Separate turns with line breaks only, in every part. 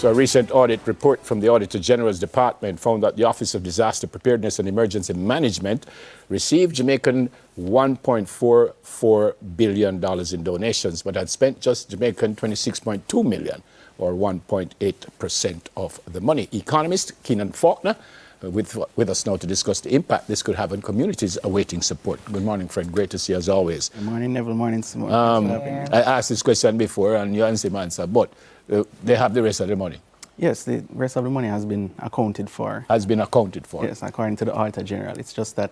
So a recent audit report from the Auditor General's Department found that the Office of Disaster Preparedness and Emergency Management received Jamaican $1.44 billion in donations, but had spent just Jamaican $26.2 million, or 1.8% of the money. Economist Keenan Falconer with us now to discuss the impact this could have on communities awaiting support. Good morning, friend. Great to see you as always.
Good morning, Neville. Morning, Simone.
I asked this question before and you answered my answer, but they have the rest of the money.
Yes, the rest of the money has been accounted for.
Has been accounted for?
Yes, according to the Auditor General. It's just that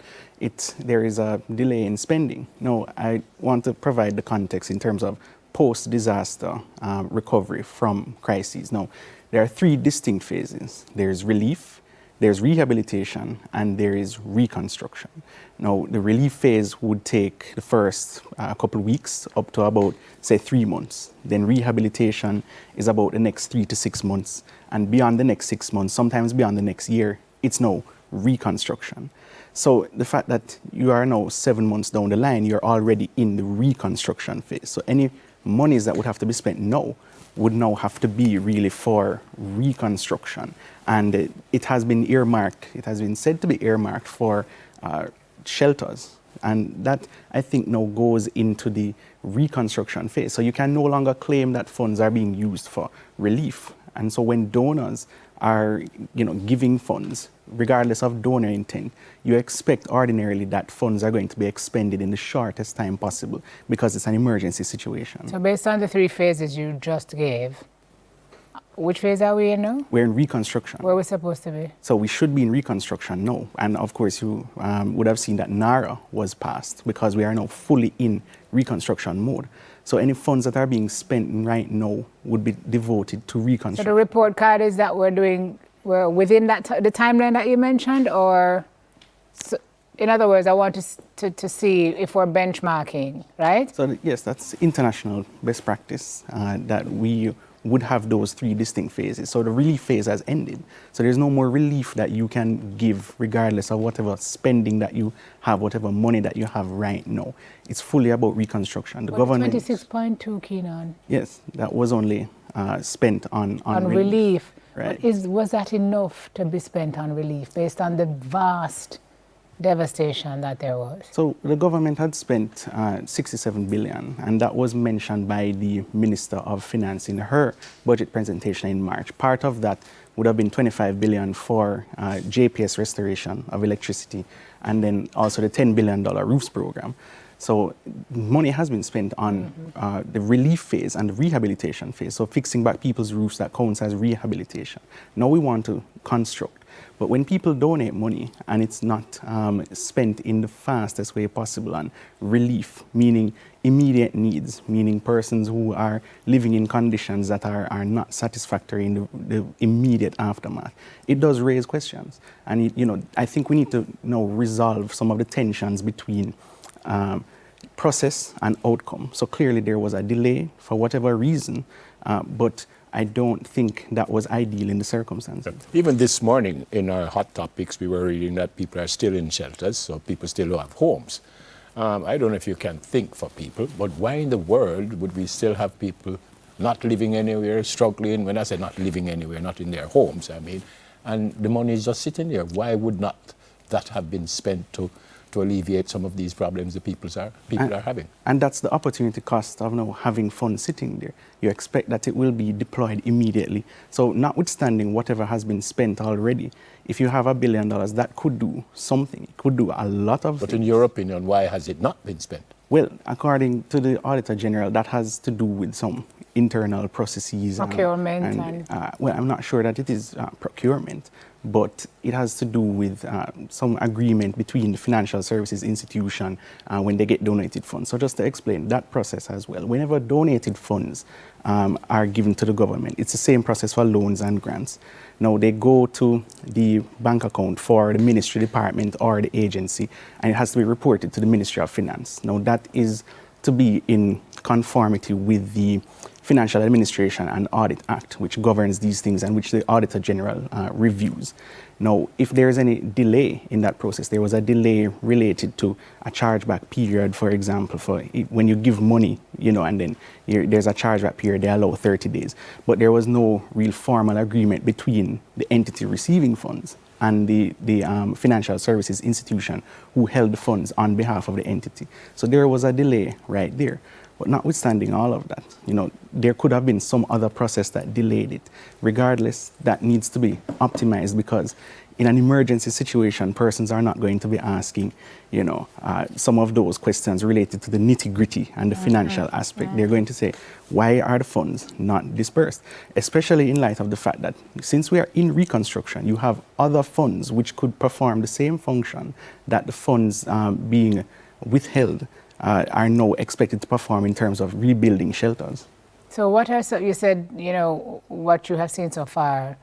there is a delay in spending. No, I want to provide the context in terms of post-disaster recovery from crises. Now, there are three distinct phases. There's relief, there's rehabilitation, and there is reconstruction. Now, the relief phase would take the first couple of weeks up to about, say, 3 months. Then rehabilitation is about the next 3 to 6 months. And beyond the next 6 months, sometimes beyond the next year, it's now reconstruction. So the fact that you are now 7 months down the line, you're already in the reconstruction phase. So any monies that would have to be spent now would now have to be really for reconstruction. And it has been earmarked, it has been said to be earmarked for shelters. And that, I think, now goes into the reconstruction phase. So you can no longer claim that funds are being used for relief. And so when donors are, giving funds, regardless of donor intent, you expect ordinarily that funds are going to be expended in the shortest time possible because it's an emergency situation.
So based on the three phases you just gave, which phase are we in now?
We're in reconstruction.
Where are we supposed to be?
So we should be in reconstruction now. And of course, you would have seen that NARA was passed because we are now fully in reconstruction mode. So any funds that are being spent right now would be devoted to reconstruction.
So the report card is that we're within that the timeline that you mentioned, or so, in other words, I want to see if we're benchmarking, right?
So yes, that's international best practice that we would have those three distinct phases. So the relief phase has ended. So there's no more relief that you can give regardless of whatever spending that you have, whatever money that you have right now. It's fully about reconstruction. The government
26.2, Keenan.
Yes, that was only spent on
relief.
Right.
But was that enough to be spent on relief based on the vast devastation that there was?
So the government had spent 67 billion, and that was mentioned by the Minister of Finance in her budget presentation in March. Part of that would have been 25 billion for JPS restoration of electricity, and then also the $10 billion roofs program. So money has been spent on the relief phase and the rehabilitation phase, so fixing back people's roofs, that counts as rehabilitation. Now we want to construct. But when people donate money and it's not spent in the fastest way possible on relief, meaning immediate needs, meaning persons who are living in conditions that are not satisfactory in the immediate aftermath, it does raise questions. And I think we need to resolve some of the tensions between process and outcome. So clearly there was a delay for whatever reason, but I don't think that was ideal in the circumstances.
Even this morning in our hot topics, we were reading that people are still in shelters, so people still have homes. I don't know if you can think for people, but why in the world would we still have people not living anywhere, struggling? When I say not living anywhere, not in their homes, I mean, and the money is just sitting there. Why would not that have been spent to alleviate some of these problems the people are having?
And that's the opportunity cost of now having funds sitting there. You expect that it will be deployed immediately. So notwithstanding whatever has been spent already, if you have $1 billion, that could do something. It could do a lot of things.
But in your opinion, why has it not been spent?
Well, according to the Auditor General, that has to do with some internal processes.
Procurement.
Well, I'm not sure that it is procurement, but it has to do with some agreement between the financial services institution when they get donated funds. So just to explain that process as well, whenever donated funds are given to the government, it's the same process for loans and grants. Now they go to the bank account for the ministry, department, or the agency, and it has to be reported to the Ministry of Finance. Now that is to be in conformity with the Financial Administration and Audit Act, which governs these things and which the Auditor General reviews. Now, if there's any delay in that process, there was a delay related to a chargeback period, for example, for when you give money, and then there's a chargeback period, they allow 30 days. But there was no real formal agreement between the entity receiving funds and the financial services institution who held the funds on behalf of the entity. So there was a delay right there. But notwithstanding all of that, there could have been some other process that delayed it. Regardless, that needs to be optimized, because in an emergency situation, persons are not going to be asking, some of those questions related to the nitty-gritty and the financial aspect. They're going to say, why are the funds not dispersed? Especially in light of the fact that since we are in reconstruction, you have other funds which could perform the same function that the funds being withheld are now expected to perform in terms of rebuilding shelters.
So you said, what you have seen so far,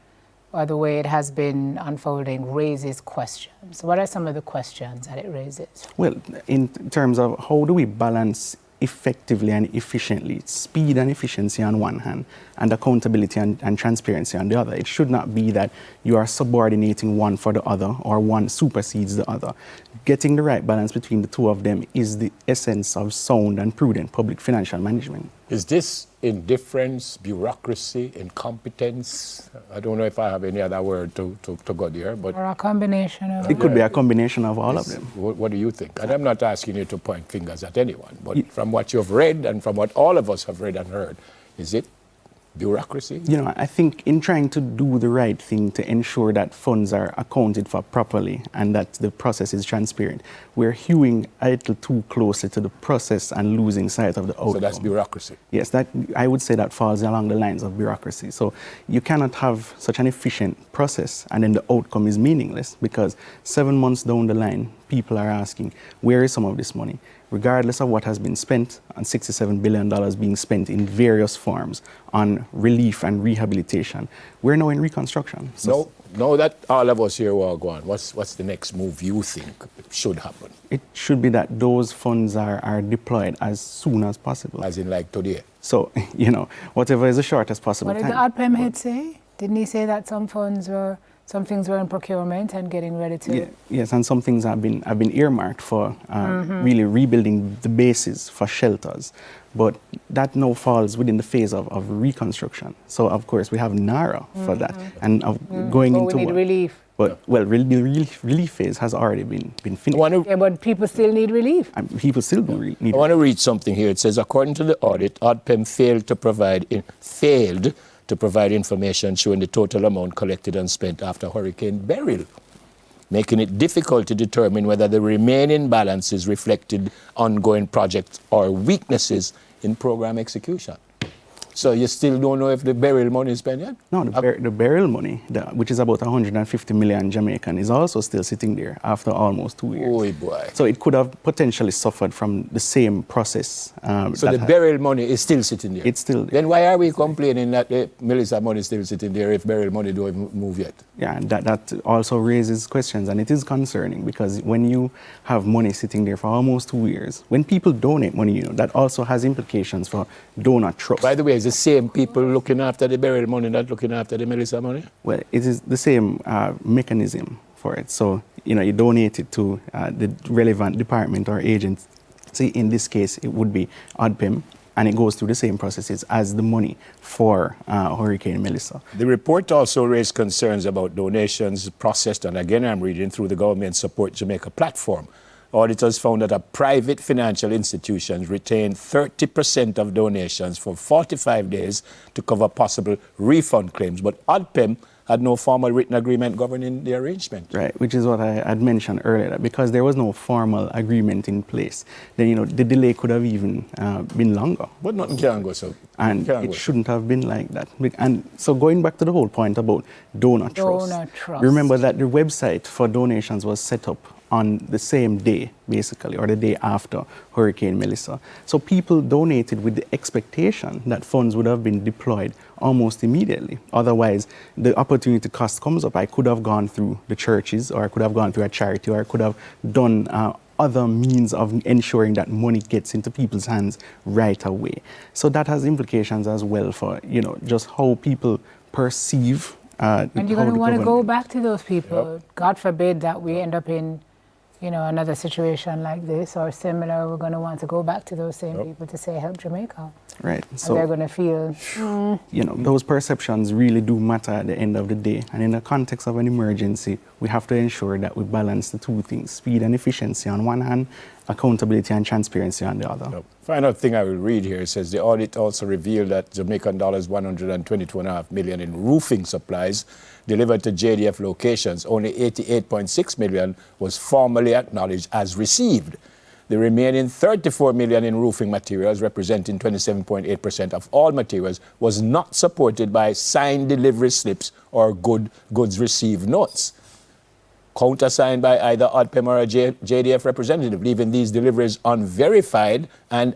or the way it has been unfolding, raises questions. What are some of the questions that it raises? Well,
in terms of how do we balance effectively and efficiently speed and efficiency on one hand, and accountability and transparency on the other. It should not be that you are subordinating one for the other or one supersedes the other. Getting the right balance between the two of them is the essence of sound and prudent public financial management.
Is this indifference, bureaucracy, incompetence? I don't know if I have any other word to go there, but...
Or a combination of...
It could be a combination of all of them.
What do you think? And I'm not asking you to point fingers at anyone, but from what you've read and from what all of us have read and heard, is it bureaucracy?
I think in trying to do the right thing to ensure that funds are accounted for properly and that the process is transparent, we're hewing a little too closely to the process and losing sight of the outcome.
So that's bureaucracy?
Yes, I would say that falls along the lines of bureaucracy. So you cannot have such an efficient process and then the outcome is meaningless, because 7 months down the line, people are asking, where is some of this money? Regardless of what has been spent, and $67 billion being spent in various forms on relief and rehabilitation, we're now in reconstruction.
So now that all of us here are gone, what's the next move you think should happen?
It should be that those funds are deployed as soon as possible.
As in like today?
So, whatever is the shortest possible time.
What did the ADPEM head say? Didn't he say that some things were in procurement and getting ready to...
Yes, and some things have been earmarked for really rebuilding the bases for shelters. But that now falls within the phase of reconstruction. So, of course, we have NARA for that. And going into...
we need relief.
But, the relief phase has already been finished.
But people still need relief.
People still do need relief.
I want to read something here. It says, according to the audit, ADPEM failed to provide information showing the total amount collected and spent after Hurricane Beryl, making it difficult to determine whether the remaining balances reflected ongoing projects or weaknesses in program execution. So you still don't know if the Beryl money is spent yet?
No, the Beryl money, which is about 150 million Jamaican, is also still sitting there after almost 2 years.
Oh boy.
So it could have potentially suffered from the same process.
So the Beryl money is still sitting there?
It's still there.
Then why are we complaining that the Melissa money is still sitting there if Beryl money don't move yet?
Yeah, and that also raises questions, and it is concerning, because when you have money sitting there for almost 2 years, when people donate money, that also has implications for donor trust.
By the way, is the same people looking after the Beryl money not looking after the Melissa money?
Well, it is the same mechanism for it. So, you donate it to the relevant department or agency. In this case, it would be ADPEM, and it goes through the same processes as the money for Hurricane Melissa.
The report also raised concerns about donations processed, and again I'm reading through the Government Support Jamaica platform. Auditors found that private financial institutions retained 30% of donations for 45 days to cover possible refund claims, but ADPEM had no formal written agreement governing the arrangement.
Right, which is what I had mentioned earlier, that because there was no formal agreement in place, then the delay could have even been longer.
But nothing can go so.
And it shouldn't have been like that. And so going back to the whole point about donor trust. Remember that the website for donations was set up on the same day, basically, or the day after Hurricane Melissa. So people donated with the expectation that funds would have been deployed almost immediately. Otherwise, the opportunity cost comes up. I could have gone through the churches, or I could have gone through a charity, or I could have done other means of ensuring that money gets into people's hands right away. So that has implications as well for, just how people perceive
And you're going to want to go back to those people.
Yep.
God forbid that we end up in, another situation like this or similar. We're going to want to go back to those same people to say, help Jamaica.
Right.
So they're going to feel,
those perceptions really do matter at the end of the day. And in the context of an emergency, we have to ensure that we balance the two things, speed and efficiency on one hand, accountability and transparency on the other.
Yep. Final thing I will read here, it says the audit also revealed that Jamaican dollars 122.5 million in roofing supplies delivered to JDF locations, only 88.6 million was formally acknowledged as received. The remaining 34 million in roofing materials, representing 27.8% of all materials, was not supported by signed delivery slips or goods received notes, countersigned by either ODPEM or a JDF representative, leaving these deliveries unverified and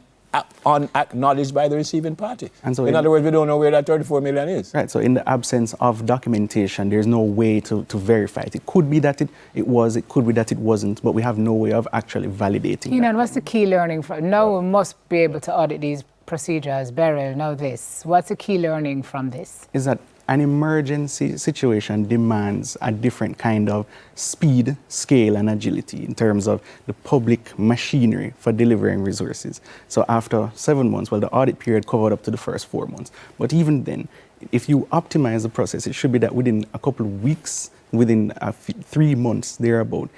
unacknowledged by the receiving party. And so in other words, we don't know where that 34 million is.
Right, so in the absence of documentation, there's no way to verify it. It could be that it was, it could be that it wasn't, but we have no way of actually validating
Keenan, what's the key learning from, now we must be able to audit these procedures, Beryl, now this. What's the key learning from this?
Is that an emergency situation demands a different kind of speed, scale, and agility in terms of the public machinery for delivering resources. So after 7 months, well, the audit period covered up to the first 4 months. But even then, if you optimize the process, it should be that within a couple of weeks, within 3 months, thereabout,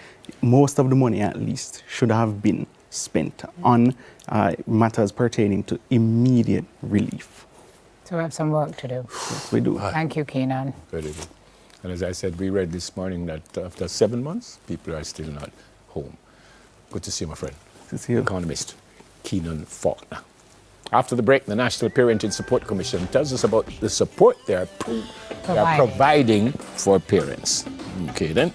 most of the money at least should have been spent on matters pertaining to immediate relief.
So we have some work to do.
Yes, we do.
Thank you, Keenan.
Very good. And as I said, we read this morning that after 7 months, people are still not home. Good to see you, my friend.
Good to see you.
Economist Keenan Falconer. After the break, the National Parenting Support Commission tells us about the support they are providing for parents. Okay, then.